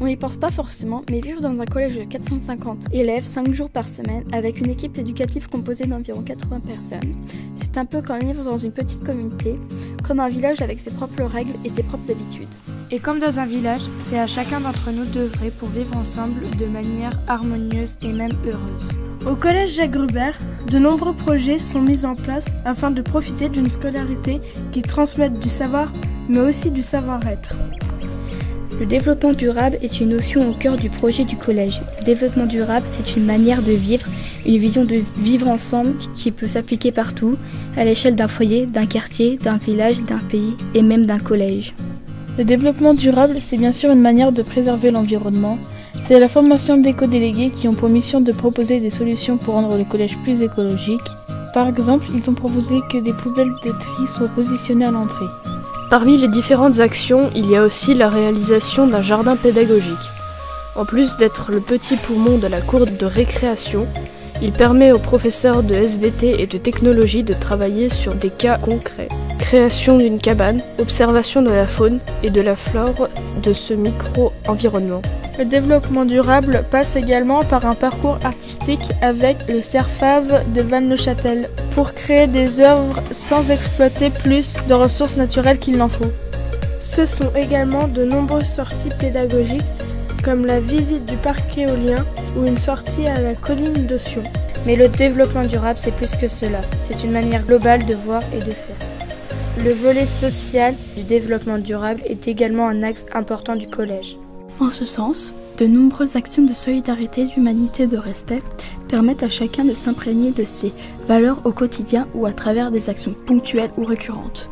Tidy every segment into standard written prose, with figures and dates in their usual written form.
On n'y pense pas forcément, mais vivre dans un collège de 450 élèves 5 jours par semaine avec une équipe éducative composée d'environ 80 personnes, c'est un peu comme vivre dans une petite communauté, comme un village avec ses propres règles et ses propres habitudes. Et comme dans un village, c'est à chacun d'entre nous d'œuvrer pour vivre ensemble de manière harmonieuse et même heureuse. Au collège Jacques Grubert, de nombreux projets sont mis en place afin de profiter d'une scolarité qui transmette du savoir, mais aussi du savoir-être. Le développement durable est une notion au cœur du projet du collège. Le développement durable, c'est une manière de vivre, une vision de vivre ensemble qui peut s'appliquer partout, à l'échelle d'un foyer, d'un quartier, d'un village, d'un pays et même d'un collège. Le développement durable, c'est bien sûr une manière de préserver l'environnement. C'est la formation d'éco-délégués qui ont pour mission de proposer des solutions pour rendre le collège plus écologique. Par exemple, ils ont proposé que des poubelles de tri soient positionnées à l'entrée. Parmi les différentes actions, il y a aussi la réalisation d'un jardin pédagogique. En plus d'être le petit poumon de la cour de récréation, il permet aux professeurs de SVT et de technologie de travailler sur des cas concrets. Création d'une cabane, observation de la faune et de la flore de ce micro-environnement. Le développement durable passe également par un parcours artistique avec le CERFAV de Vannes-le-Châtel pour créer des œuvres sans exploiter plus de ressources naturelles qu'il n'en faut. Ce sont également de nombreuses sorties pédagogiques comme la visite du parc éolien ou une sortie à la colline de Sion. Mais le développement durable, c'est plus que cela. C'est une manière globale de voir et de faire. Le volet social du développement durable est également un axe important du collège. En ce sens, de nombreuses actions de solidarité, d'humanité et de respect permettent à chacun de s'imprégner de ces valeurs au quotidien ou à travers des actions ponctuelles ou récurrentes.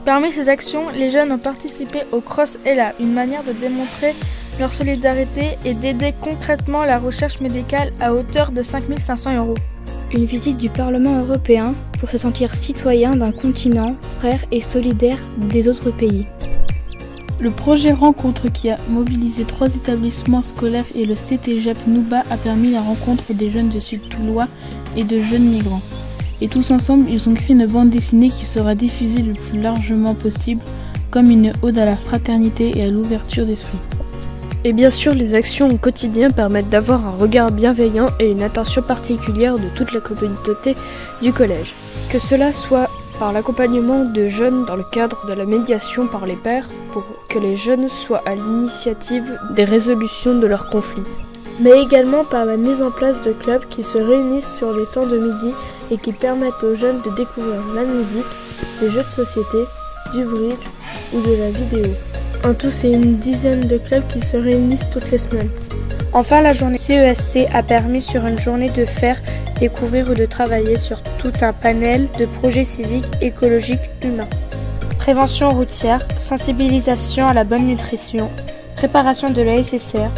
Parmi ces actions, les jeunes ont participé au Cross Ella, une manière de démontrer leur solidarité et d'aider concrètement la recherche médicale à hauteur de 5 500 €. Une visite du Parlement européen pour se sentir citoyen d'un continent, frère et solidaire des autres pays. Le projet Rencontre qui a mobilisé 3 établissements scolaires et le CTGEP Nouba a permis la rencontre des jeunes de Sud-Toulois et de jeunes migrants. Et tous ensemble, ils ont créé une bande dessinée qui sera diffusée le plus largement possible comme une ode à la fraternité et à l'ouverture d'esprit. Et bien sûr, les actions au quotidien permettent d'avoir un regard bienveillant et une attention particulière de toute la communauté du collège. Que cela soit par l'accompagnement de jeunes dans le cadre de la médiation par les pairs pour que les jeunes soient à l'initiative des résolutions de leurs conflits. Mais également par la mise en place de clubs qui se réunissent sur les temps de midi et qui permettent aux jeunes de découvrir la musique, des jeux de société, du bridge ou de la vidéo. En tout, c'est une dizaine de clubs qui se réunissent toutes les semaines. Enfin, la journée CESC a permis sur une journée de faire découvrir ou de travailler sur tout un panel de projets civiques, écologiques, humains. Prévention routière, sensibilisation à la bonne nutrition, préparation de la SSR,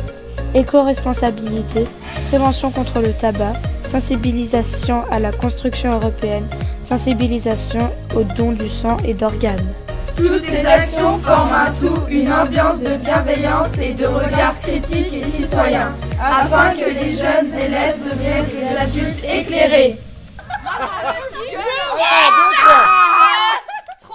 éco-responsabilité, prévention contre le tabac, sensibilisation à la construction européenne, sensibilisation au don du sang et d'organes. Toutes ces actions forment un tout, une ambiance de bienveillance et de regard critique et citoyen, afin que les jeunes élèves deviennent des adultes éclairés. 3